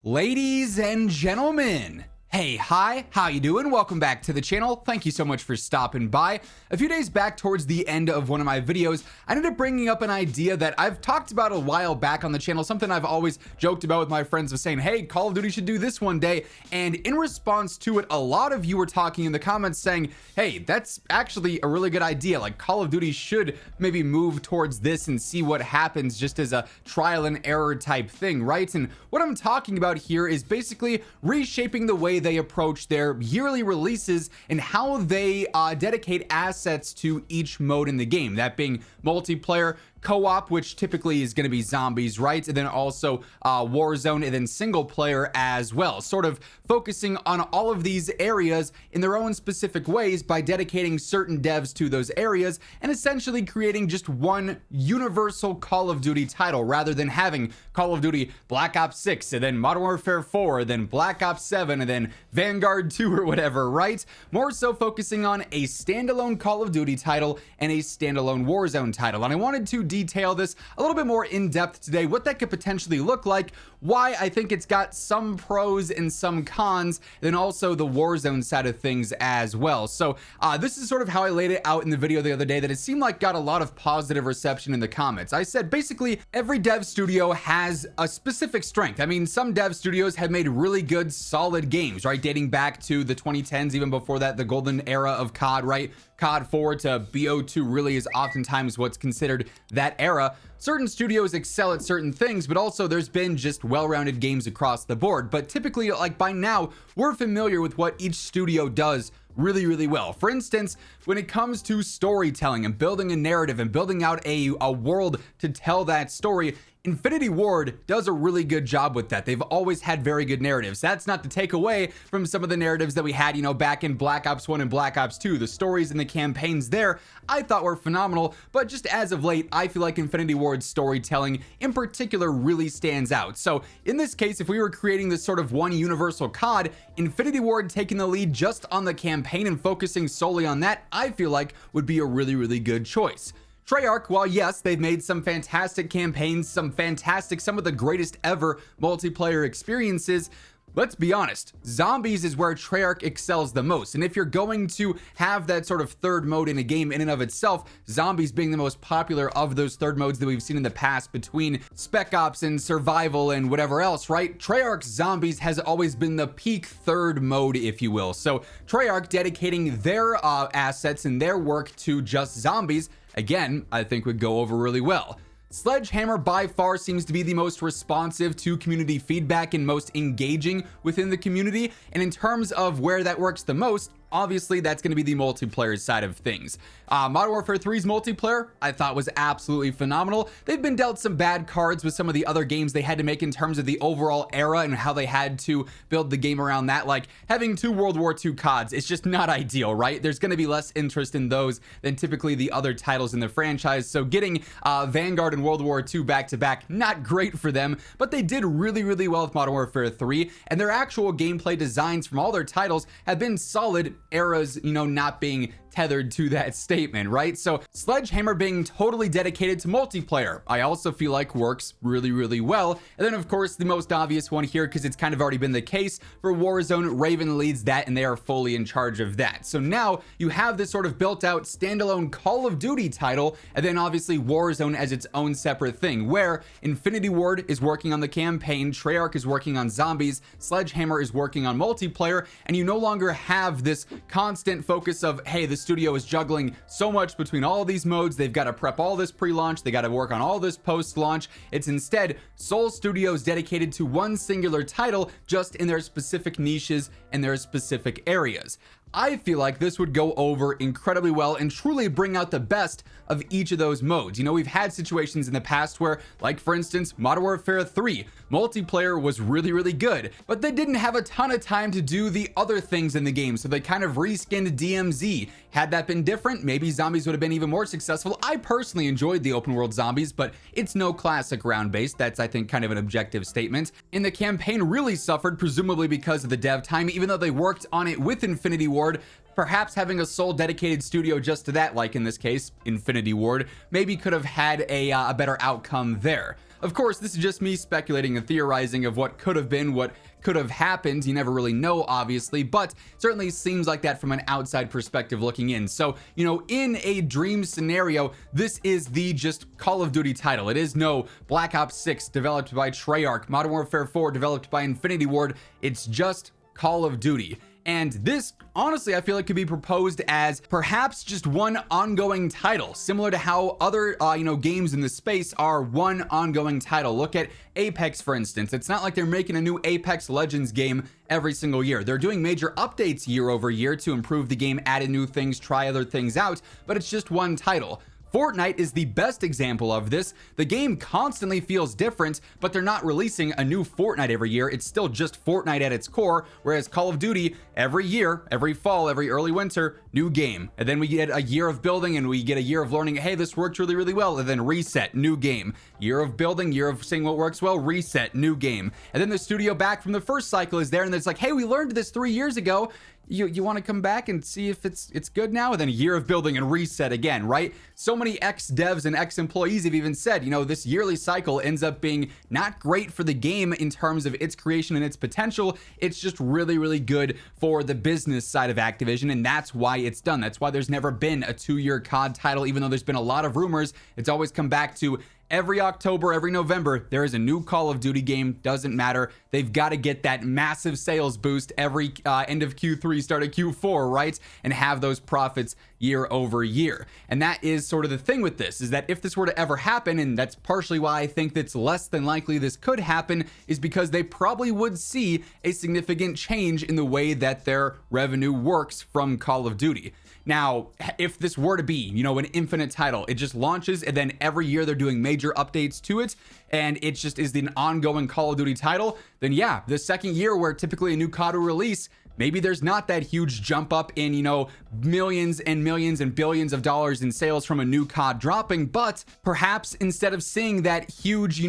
Ladies and gentlemen, hey, hi, how you doing? Welcome back to the channel. Thank you so much for stopping by. A few days back towards the end of one of my videos, I ended up bringing up an idea that I've talked about a while back on the channel, something I've always joked about with my friends of saying, hey, Call of Duty should do this one day. And in response to it, a lot of you were talking in the comments saying, hey, that's actually a really good idea. Like Call of Duty should maybe move towards this and see what happens just as a trial and error type thing, right? And what I'm talking about here is basically reshaping the way they approach their yearly releases and how they dedicate assets to each mode in the game, that being multiplayer, co-op, which typically is going to be zombies, right? And then also Warzone, and then single player as well, sort of focusing on all of these areas in their own specific ways by dedicating certain devs to those areas and essentially creating just one universal Call of Duty title rather than having Call of Duty Black Ops 6 and then Modern Warfare 4, then Black Ops 7, and then Vanguard 2 or whatever, right? More so focusing on a standalone Call of Duty title and a standalone Warzone title. And I wanted to detail this a little bit more in depth today, what that could potentially look like, why I think it's got some pros and some cons, then also the Warzone side of things as well. So this is sort of how I laid it out in the video the other day, that it seemed like got a lot of positive reception in the comments. I said basically every dev studio has a specific strength. I mean, some dev studios have made really good solid games, right, dating back to the 2010s, even before that, the golden era of COD, right? COD 4 to BO2 really is oftentimes what's considered that era. Certain studios excel at certain things, but also there's been just well-rounded games across the board. But typically, like by now, we're familiar with what each studio does really well. For instance, when it comes to storytelling and building a narrative and building out a world to tell that story, Infinity Ward does a really good job with that. They've always had very good narratives. That's not to take away from some of the narratives that we had, you know, back in Black Ops 1 and Black Ops 2. The stories and the campaigns there I thought were phenomenal, but just as of late, I feel like Infinity Ward's storytelling in particular really stands out. So in this case, if we were creating this sort of one universal COD, Infinity Ward taking the lead just on the campaign and focusing solely on that, I feel like would be a really good choice. Treyarch, while yes, they've made some fantastic campaigns, some of the greatest ever multiplayer experiences, let's be honest, zombies is where Treyarch excels the most. And if you're going to have that sort of third mode in a game in and of itself, zombies being the most popular of those third modes that we've seen in the past between Spec Ops and survival and whatever else, right? Treyarch's zombies has always been the peak third mode, if you will. So Treyarch dedicating their assets and their work to just zombies, again, I think would go over really well. Sledgehammer by far seems to be the most responsive to community feedback and most engaging within the community. And in terms of where that works the most, obviously that's going to be the multiplayer side of things. Modern Warfare 3's multiplayer I thought was absolutely phenomenal. They've been dealt some bad cards with some of the other games they had to make in terms of the overall era and how they had to build the game around that. Like having 2 World War II CODs, it's just not ideal, right? There's going to be less interest in those than typically the other titles in the franchise. So getting Vanguard and World War II back to back, not great for them, but they did really well with Modern Warfare 3, and their actual gameplay designs from all their titles have been solid, eras, you know, not being tethered to that statement, right? So Sledgehammer being totally dedicated to multiplayer, I also feel like works really well. And then of course the most obvious one here, because it's kind of already been the case for Warzone, Raven leads that and they are fully in charge of that. So now you have this sort of built out standalone Call of Duty title, and then obviously Warzone as its own separate thing, where Infinity Ward is working on the campaign, Treyarch is working on zombies, Sledgehammer is working on multiplayer, and you no longer have this constant focus of, hey, the studio is juggling so much between all of these modes, they've got to prep all this pre-launch, they got to work on all this post-launch. It's instead sole studios dedicated to one singular title, just in their specific niches and their specific areas. I feel like this would go over incredibly well and truly bring out the best of each of those modes. You know, we've had situations in the past where, like for instance, Modern Warfare 3, multiplayer was really good, but they didn't have a ton of time to do the other things in the game, so they kind of reskinned DMZ. Had that been different, maybe zombies would have been even more successful. I personally enjoyed the open world zombies, but it's no classic round based. That's, I think, kind of an objective statement. And the campaign really suffered, presumably because of the dev time, even though they worked on it with Infinity Ward. Perhaps having a sole dedicated studio just to that, like in this case, Infinity Ward, maybe could have had a better outcome there. Of course, this is just me speculating and theorizing of what could have been, what could have happened. You never really know, obviously, but certainly seems like that from an outside perspective looking in. So, you know, in a dream scenario, this is the just Call of Duty title. It is no Black Ops 6 developed by Treyarch, Modern Warfare 4 developed by Infinity Ward. It's just Call of Duty. And this, honestly, I feel like could be proposed as perhaps just one ongoing title, similar to how other, games in the space are one ongoing title. Look at Apex, for instance. It's not like they're making a new Apex Legends game every single year. They're doing major updates year over year to improve the game, add new things, try other things out, but it's just one title. Fortnite is the best example of this. The game constantly feels different, but they're not releasing a new Fortnite every year. It's still just Fortnite at its core, whereas Call of Duty, every year, every fall, every early winter, new game. And then we get a year of building and we get a year of learning, hey, this worked really, really well, and then reset, new game. Year of building, year of seeing what works well, reset, new game. And then the studio back from the first cycle is there, and it's like, hey, we learned this 3 years ago. You want to come back and see if it's good now? And then a year of building and reset again, right? So many ex-devs and ex-employees have even said, you know, this yearly cycle ends up being not great for the game in terms of its creation and its potential. It's just really, really good for the business side of Activision, and that's why it's done. That's why there's never been a 2-year COD title, even though there's been a lot of rumors. It's always come back to every October, every November, there is a new Call of Duty game. Doesn't matter. They've got to get that massive sales boost every end of Q3, start of Q4, right? And have those profits year over year. And that is sort of the thing with this, is that if this were to ever happen, and that's partially why I think that's less than likely this could happen, is because they probably would see a significant change in the way that their revenue works from Call of Duty. Now, if this were to be, you know, an infinite title, it just launches and then every year they're doing major updates to it, and it just is an ongoing Call of Duty title, then yeah, the second year where typically a new COD will release, maybe there's not that huge jump up in, you know, millions and millions and billions of dollars in sales from a new COD dropping, but perhaps instead of seeing that huge,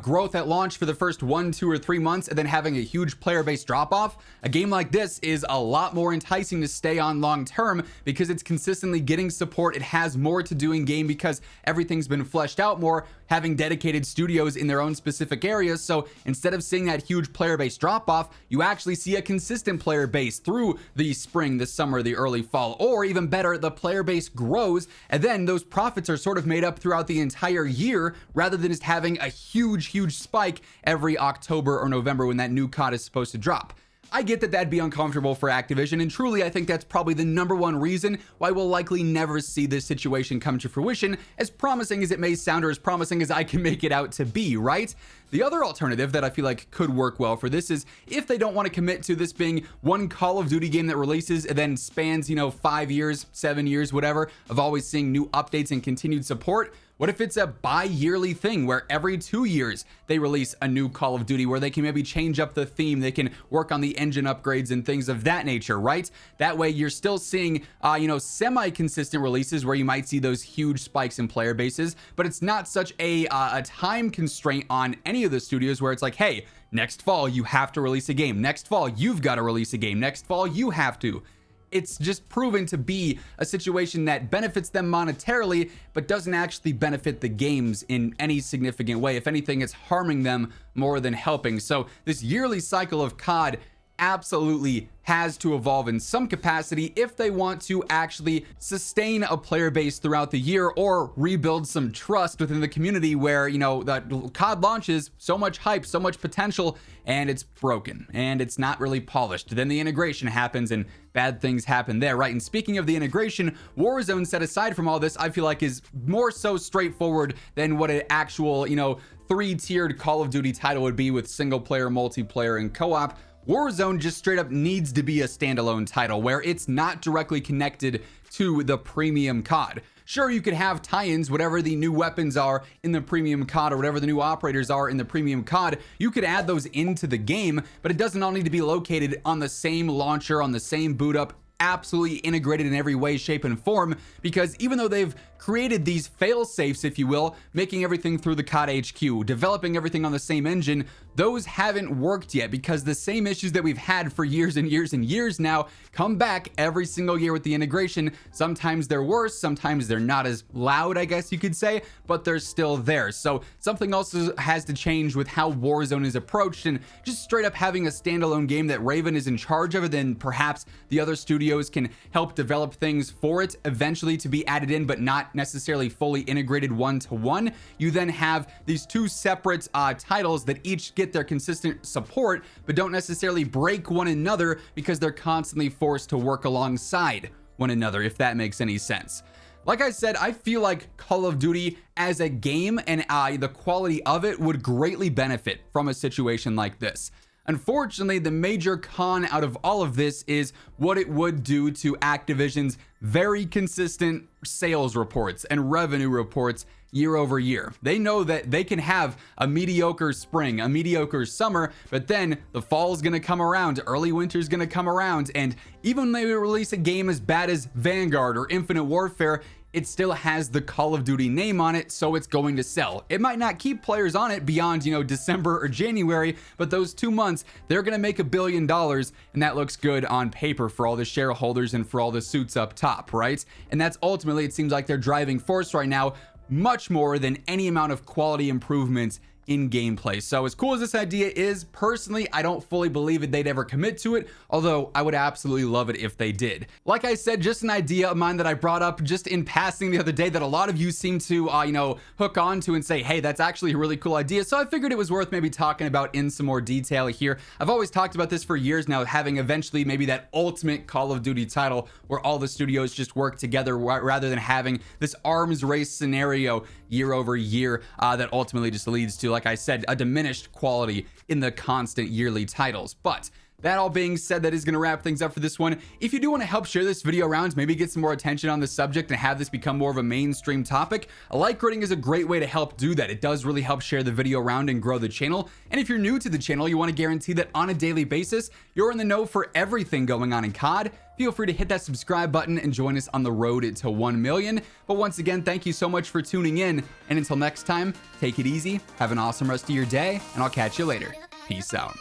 growth at launch for the first 1, 2, or 3 months and then having a huge player base drop off, a game like this is a lot more enticing to stay on long term because it's consistently getting support. It has more to do in game because everything's been fleshed out more, having dedicated studios in their own specific areas. So instead of seeing that huge player base drop off, you actually see a consistent player base through the spring, the summer, the early fall, or even better, the player base grows and then those profits are sort of made up throughout the entire year rather than just having a huge spike every October or November when that new COD is supposed to drop. I get that that'd be uncomfortable for Activision, and truly I think that's probably the #1 reason why we'll likely never see this situation come to fruition, as promising as it may sound or as promising as I can make it out to be, right? The other alternative that I feel like could work well for this is if they don't want to commit to this being one Call of Duty game that releases and then spans, 5 years, 7 years, whatever, of always seeing new updates and continued support. What if it's a bi-yearly thing where every 2 years they release a new Call of Duty where they can maybe change up the theme, they can work on the engine upgrades and things of that nature, right? That way you're still seeing, semi-consistent releases where you might see those huge spikes in player bases, but it's not such a time constraint on any of the studios where it's like, hey, next fall you have to release a game. Next fall you've got to release a game. Next fall you have to. It's just proven to be a situation that benefits them monetarily, but doesn't actually benefit the games in any significant way. If anything, it's harming them more than helping. So this yearly cycle of COD absolutely has to evolve in some capacity if they want to actually sustain a player base throughout the year or rebuild some trust within the community where, the COD launches, so much hype, so much potential, and it's broken and it's not really polished. Then the integration happens and bad things happen there, right? And speaking of the integration, Warzone, set aside from all this, I feel like is more so straightforward than what an actual, 3-tiered Call of Duty title would be with single player, multiplayer, and co-op. Warzone just straight up needs to be a standalone title where it's not directly connected to the premium COD. Sure, you could have tie-ins, whatever the new weapons are in the premium COD or whatever the new operators are in the premium COD, you could add those into the game, but it doesn't all need to be located on the same launcher, on the same boot up, absolutely integrated in every way, shape, and form, because even though they've created these fail safes, if you will, making everything through the COD HQ, developing everything on the same engine, those haven't worked yet because the same issues that we've had for years and years and years now come back every single year with the integration. Sometimes they're worse, sometimes they're not as loud, I guess you could say, but they're still there. So something else has to change with how Warzone is approached, and just straight up having a standalone game that Raven is in charge of, and then perhaps the other studios can help develop things for it eventually to be added in, but not necessarily fully integrated one-to-one. You then have these two separate titles that each get their consistent support, but don't necessarily break one another because they're constantly forced to work alongside one another, if that makes any sense. Like I said, I feel like Call of Duty as a game and the quality of it would greatly benefit from a situation like this. Unfortunately, the major con out of all of this is what it would do to Activision's very consistent sales reports and revenue reports year over year. They know that they can have a mediocre spring, a mediocre summer, but then the fall is going to come around, early winter is going to come around, and even when they release a game as bad as Vanguard or Infinite Warfare, it still has the Call of Duty name on it, so it's going to sell. It might not keep players on it beyond, December or January, but those 2 months, they're going to make $1 billion, and that looks good on paper for all the shareholders and for all the suits up top, right? And that's ultimately, it seems like, their driving force right now, much more than any amount of quality improvements in gameplay. So as cool as this idea is, personally, I don't fully believe that they'd ever commit to it, although I would absolutely love it if they did. Like I said, just an idea of mine that I brought up just in passing the other day that a lot of you seem to, hook on to and say, hey, that's actually a really cool idea. So I figured it was worth maybe talking about in some more detail here. I've always talked about this for years now, having eventually maybe that ultimate Call of Duty title where all the studios just work together rather than having this arms race scenario year over year that ultimately just leads to, like I said, a diminished quality in the constant yearly titles. But that all being said, that is going to wrap things up for this one. If you do want to help share this video around, maybe get some more attention on the subject and have this become more of a mainstream topic, a like rating is a great way to help do that. It does really help share the video around and grow the channel. And if you're new to the channel, you want to guarantee that on a daily basis, you're in the know for everything going on in COD, feel free to hit that subscribe button and join us on the road to 1 million. But once again, thank you so much for tuning in. And until next time, take it easy, have an awesome rest of your day, and I'll catch you later. Peace out.